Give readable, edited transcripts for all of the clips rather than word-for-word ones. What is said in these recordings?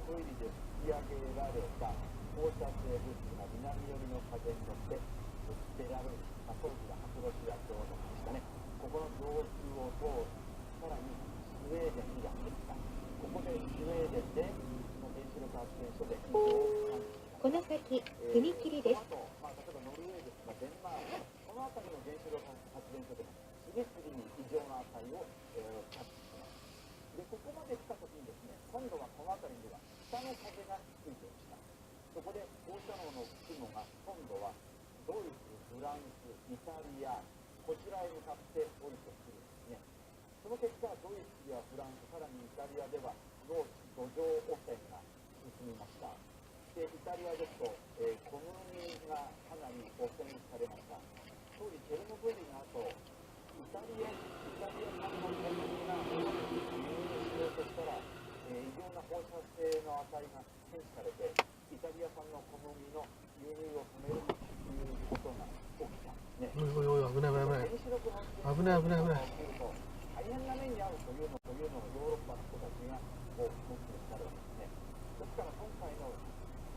トイレで吹き上げられた放射性物質が南寄りの風に乗ってベラルーシ、当時は白ロシア共和国でしたね。ここの上空を通り、さらにスウェーデンにやってきた。ここでスウェーデンで原子力発電所で異常を感知しました。この先、踏切です。例えばノルウェーですとかデンマーク、この辺りの原子力発電所でも次々に異常な値を、キャッチします。で、ここまで来た時にですね、今度はこの辺りでは北の風が吹いてきた。そこで放射能の雲が今度はドイツ、フランス、イタリア、こちらへ向かって降りてくるんですね。その結果、ドイツやフランス、さらにイタリアでは農地土壌汚染が進みました。で、イタリアですと、小麦がかなり汚染されました。当時チェルノブイリの後、イタリア産の小麦が輸入しようとしたら、異常な放射性の値が検知されて、イタリア産の小麦の輸入を止めるということが起きたんですね。おいおいおい、危ない危ない危ない。危ない危ない危ない。大変な目に遭うというのをヨーロッパの人たちがこう持ってなるわけですね。ですから今回の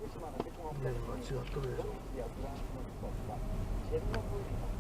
福島の事故が起きた時にドイツやフランスの人たちはチェルノブイリの